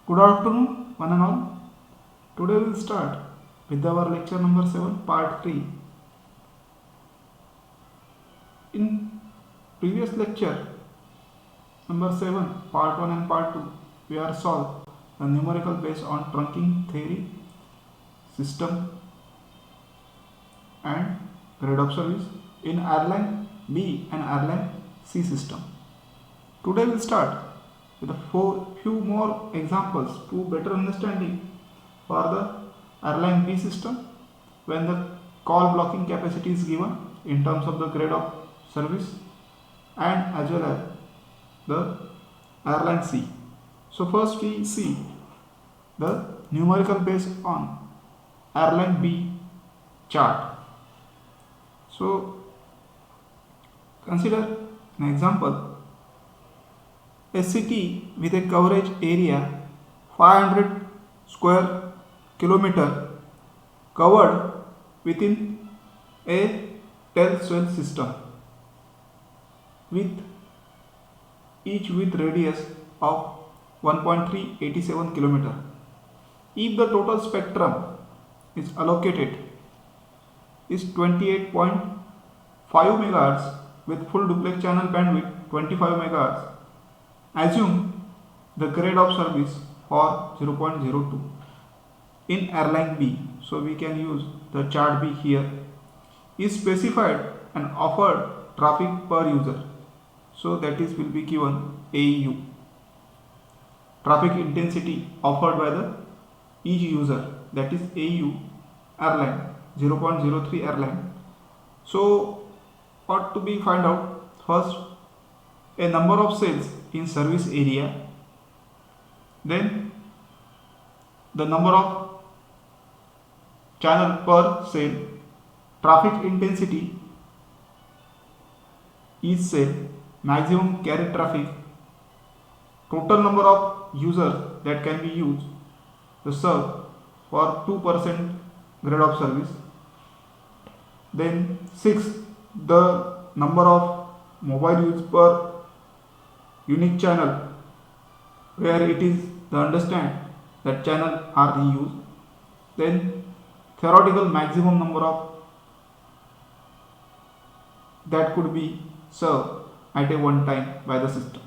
Good afternoon, one and all. Today we'll start with our lecture number 7, part 3. In previous lecture, number 7, part 1 and part 2, we are solved the numerical based on trunking theory, system, and grade of service in Erlang B and Erlang C system. Today we'll start with a few more examples to better understanding for the Erlang B system when the call blocking capacity is given in terms of the grade of service and as well as the Erlang C. So first we see the numerical based on Erlang B chart. So consider an example. A city with a coverage area 500 square kilometer covered within a tile-swell system with each with radius of 1.387 kilometer. If the total spectrum is allocated is 28.5 MHz with full duplex channel bandwidth 25 MHz. Assume the grade of service for 0.02 in Erlang B. So we can use the chart B here. Is specified and offered traffic per user. So that is will be given AU. Traffic intensity offered by the each user, that is AU Erlang 0.03 Erlang. So what to be find out? First, a number of cells in service area, then the number of channel per cell, traffic intensity each cell, maximum carried traffic, total number of users that can be used to serve for 2% grade of service, then 6 the number of mobile use per unique channel where it is the understand that channel are reused, then theoretical maximum number of that could be served at a one time by the system.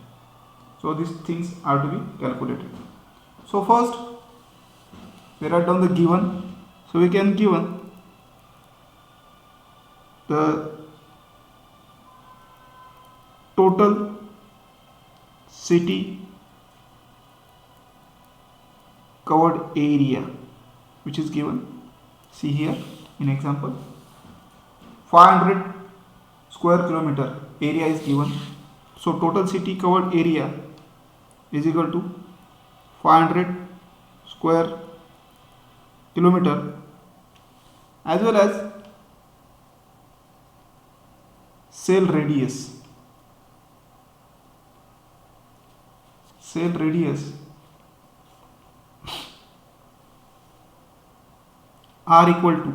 So these things are to be calculated. So first we write down the given. So we can given the total city covered area which is given. See here in example 500 square kilometer area is given. So total city covered area is equal to 500 square kilometer as well as cell radius. Cell radius are equal to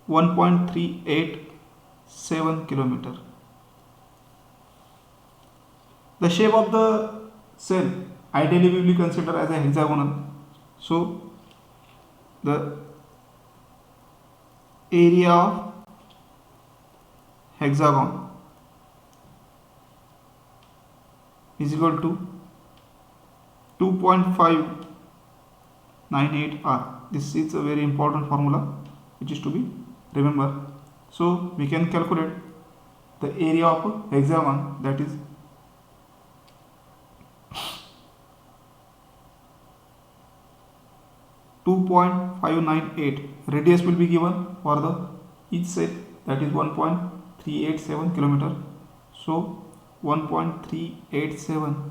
1.387 kilometer. The shape of the cell ideally we will consider as a hexagonal. So the area of hexagon is equal to 2.598 R. This is a very important formula which is to be remembered. So we can calculate the area of a hexagon, that is 2.598. Radius will be given for the each cell, that is 1.387 kilometer. So 1.387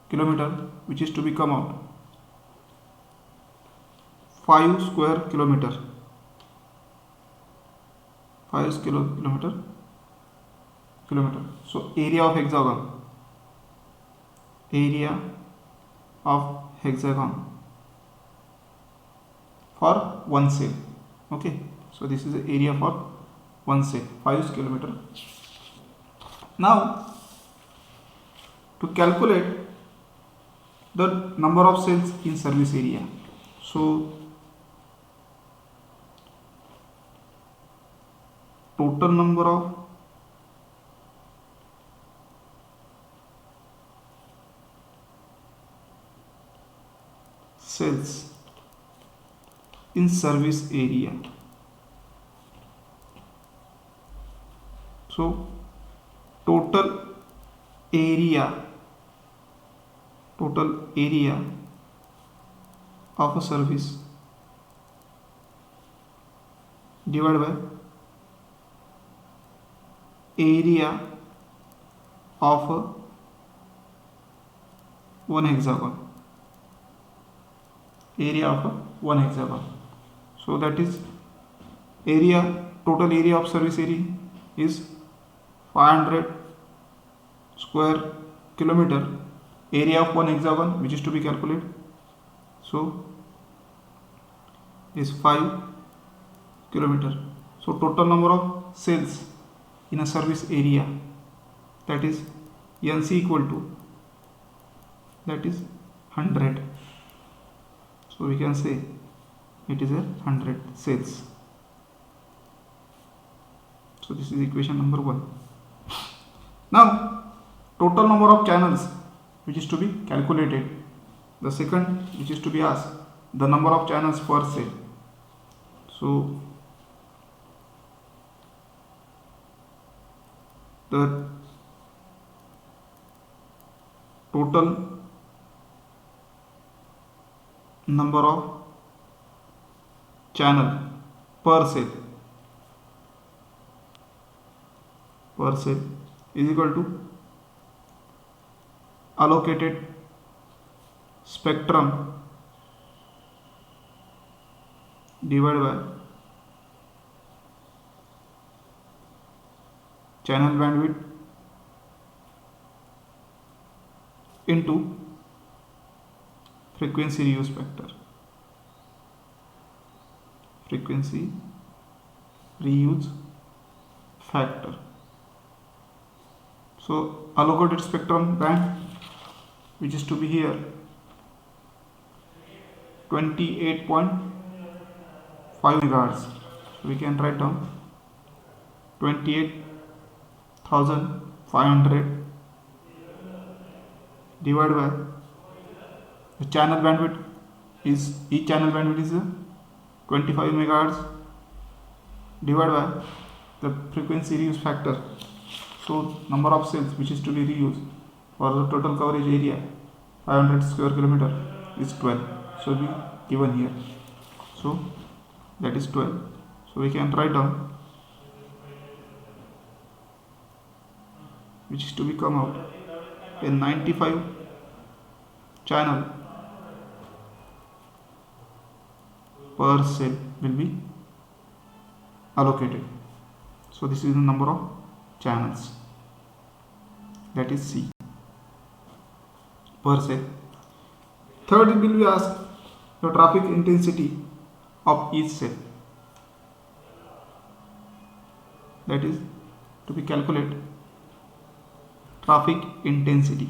kilometer which is to be come out 5 square kilometer, 5 kilometer. So area of hexagon for one cell. Okay, so this is the area for one cell, 5 kilometer. Now to calculate the number of cells in service area. So total number of cells in service area. So total area of a service divided by area of one hexagon. So that is total area of service area is 500 square kilometer, area of one hexagon which is to be calculated. So is 5 kilometer. So total number of cells in a service area, that is NC equal to, that is 100. So we can say it is 100 cells. So this is equation number 1. Now total number of channels which is to be calculated. The second which is to be asked, the number of channels per cell. So the total number of channel per cell is equal to allocated spectrum divided by channel bandwidth into frequency reuse factor. So allocated spectrum band which is to be here 28.5 megahertz. So we can write down 28,500 divided by the channel bandwidth is, each channel bandwidth is 25 megahertz, divided by the frequency reuse factor. So number of cells which is to be reused for the total coverage area 500 square kilometer is 12. So be given here. So that is 12. So we can write down which is to be come out a 95 channel per cell will be allocated. So this is the number of channels, that is C per cell. Third, it will be asked the traffic intensity of each cell, that is to be calculated traffic intensity.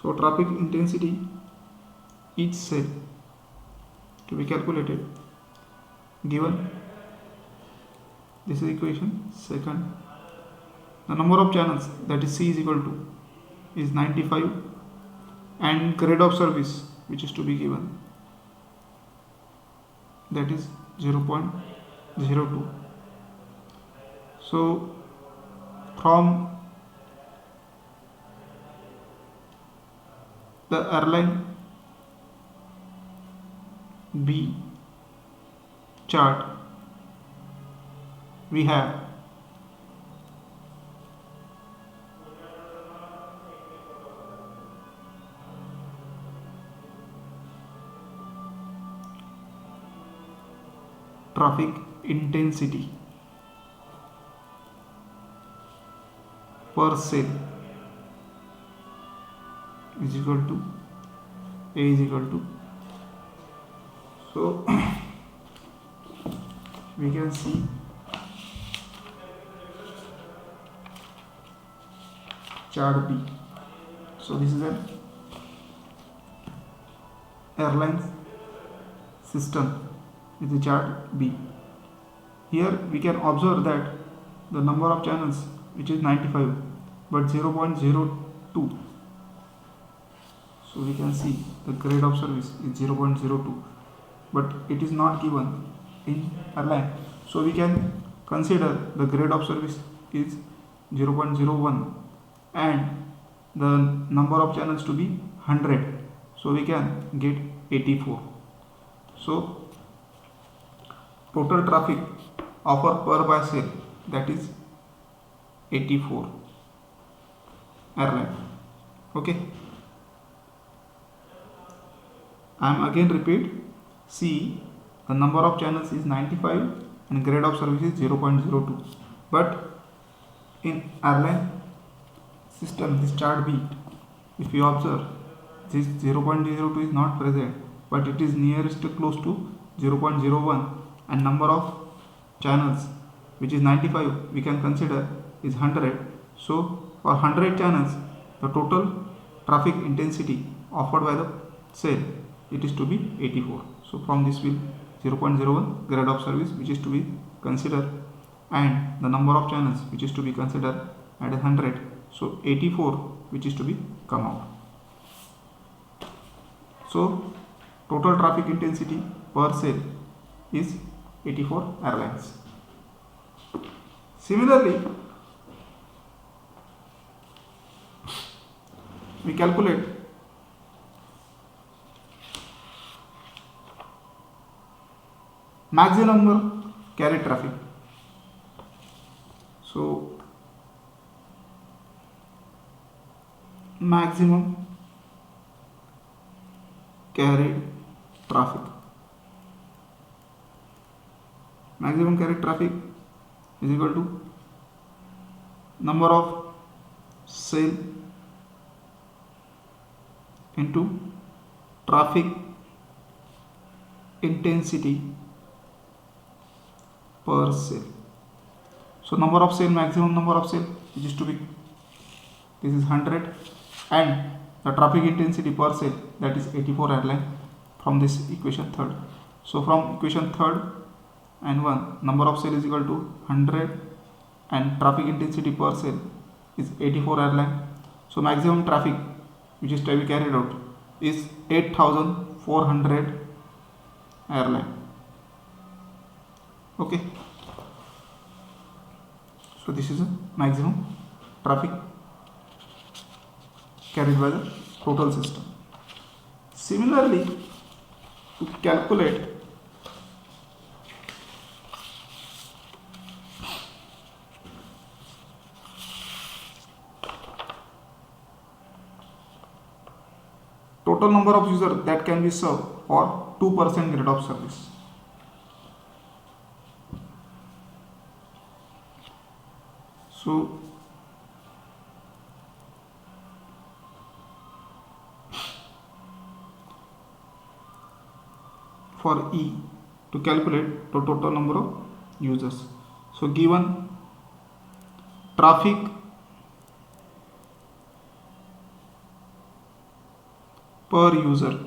So traffic intensity each cell to be calculated, given this is equation second. The number of channels, that is C is equal to is 95, and grade of service which is to be given, that is 0.02. So from the airline B chart we have traffic intensity per cell is equal to A is equal to, so we can see chart B. So this is an airlines system with the chart B. Here we can observe that the number of channels, which is 95, but 0.02. So we can see the grade of service is 0.02, but it is not given in airline. So we can consider the grade of service is 0.01 and the number of channels to be 100. So we can get 84. So total traffic offered per parcel, that is 84 airline. Okay, I am again repeat. See, the number of channels is 95 and grade of service is 0.02, but in airline system, this chart B, if you observe, this 0.02 is not present, but it is nearest close to 0.01, and number of channels, which is 95, we can consider is 100. So for 100 channels, the total traffic intensity offered by the cell, it is to be 84. So from this will 0.01 grade of service, which is to be considered, and the number of channels, which is to be considered at 100. So 84, which is to be come out. So total traffic intensity per cell is 84 airlines. Similarly, we calculate maximum number carried traffic. So maximum carried traffic. Maximum carried traffic is equal to number of cell into traffic intensity per cell. So number of cell, maximum number of cell, which is to be, this is 100, and the traffic intensity per cell, that is 84 airline, from this equation third. So from equation third and 1, number of cell is equal to 100 and traffic intensity per cell is 84 airline. So maximum traffic which is to be carried out is 8400 airline. Okay, so this is a maximum traffic carried by the total system. Similarly, to calculate total number of users that can be served for 2% grade of service. So for E, to calculate the total number of users, so given traffic per user,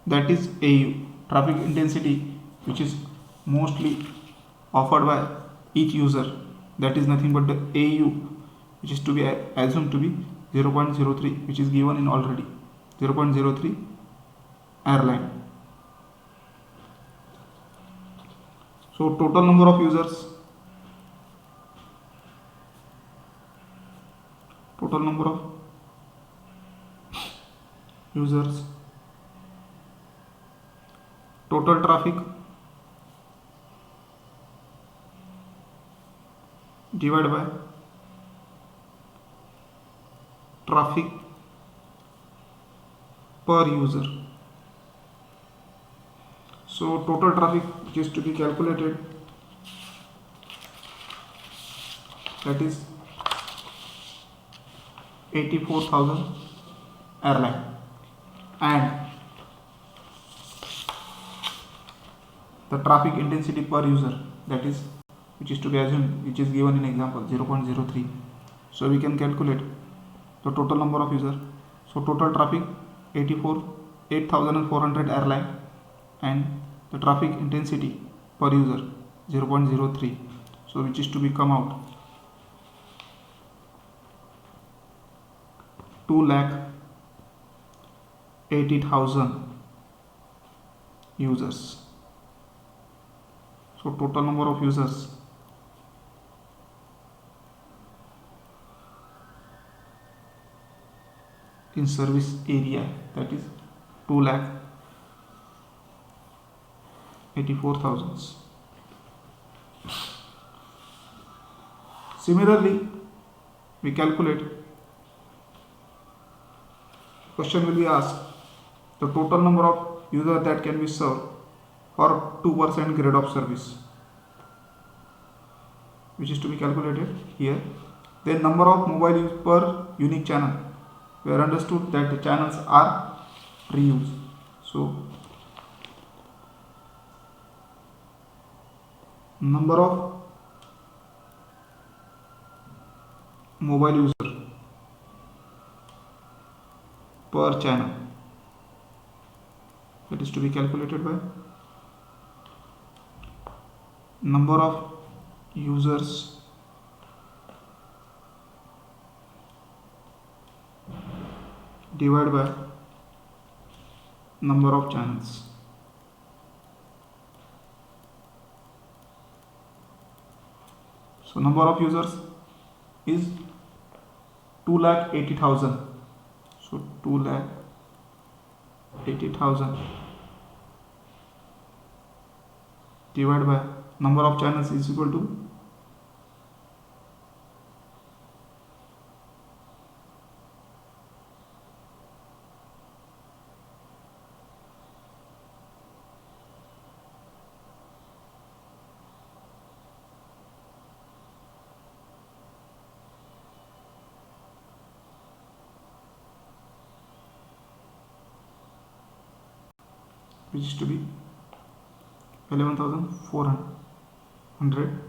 that is AU, traffic intensity which is mostly offered by each user, that is nothing but the AU, which is to be assumed to be 0.03, which is given in already 0.03 airline. So total number of users, total traffic divided by traffic per user. So total traffic which is to be calculated, that is 84,000 airline, and the traffic intensity per user, that is, which is to be assumed, which is given in example 0.03. So we can calculate the total number of users. So total traffic 8400 airline, and the traffic intensity per user 0.03. So which is to be come out 2,80,000 users. So total number of users in service area, that is 2,84,000. Similarly, we calculate, question will be asked, the total number of users that can be served for 2% grade of service, which is to be calculated here. Then number of mobile use per unique channel. We are understood that the channels are reused. So number of mobile user per channel, that is to be calculated by number of users divided by number of channels. So number of users is 2,80,000. So 2,80,000 divided by number of channels is equal to which is to be 11,400.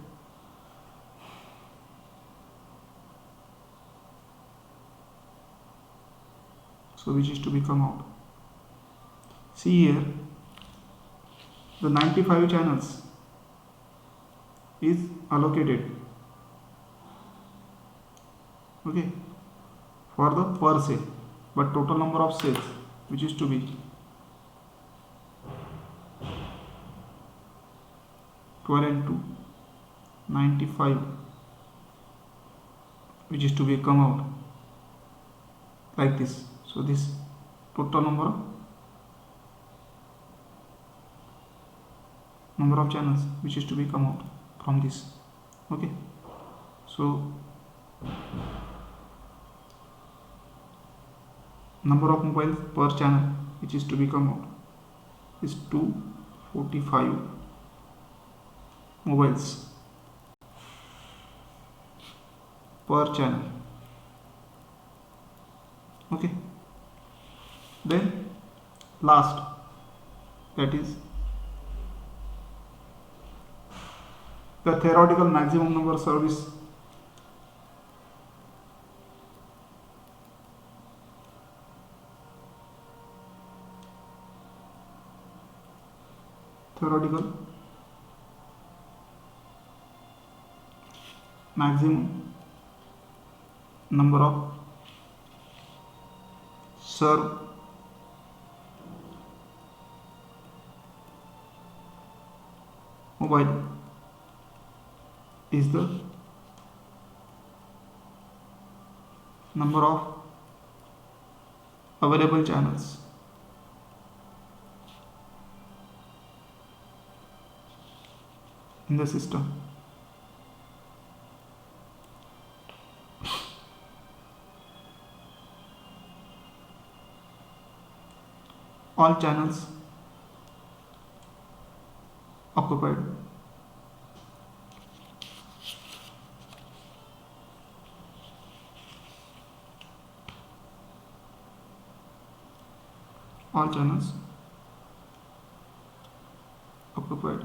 So which is to be come out. See here, the 95 channels is allocated, okay, for the per sale, but total number of sales, which is to be 12 into 95, which is to be come out like this. So this total number of channels which is to be come out from this, okay. So number of mobiles per channel which is to be come out is 245 mobiles per channel, okay. Then last, that is the theoretical maximum number of service theoretical maximum number of serve mobile is the number of available channels in the system. All channels occupied. All channels occupied.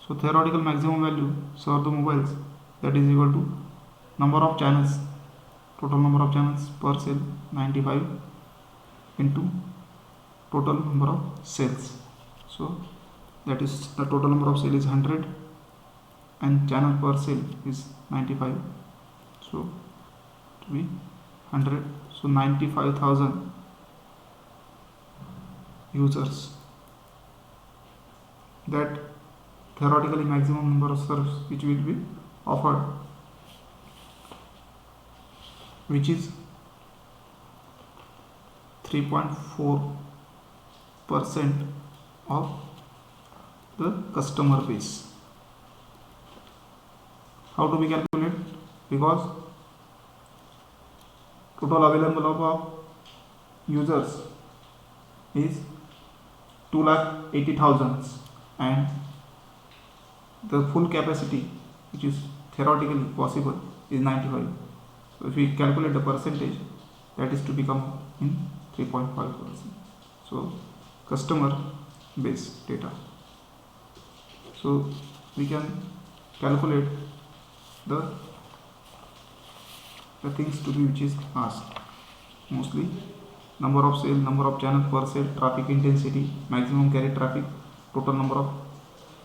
So theoretical maximum value serve the mobiles, that is equal to number of channels, total number of channels per cell 95 into total number of cells. So that is the total number of cell is 100 and channel per cell is 95. So to be 100, so 95,000 users, that theoretically maximum number of serves which will be offered, which is 3.4% of the customer base. How do we calculate? Because total available of users is 2,80,000 and the full capacity which is theoretically possible is 95. So if we calculate the percentage, that is to become in 3.5%. So customer base data. So we can calculate the things to be which is asked, mostly number of cell, number of channel per cell, traffic intensity, maximum carried traffic, total number of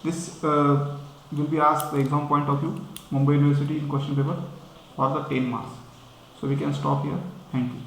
this will be asked the exam point of view, Mumbai University in question paper for the 10 marks. So we can stop here. Thank you.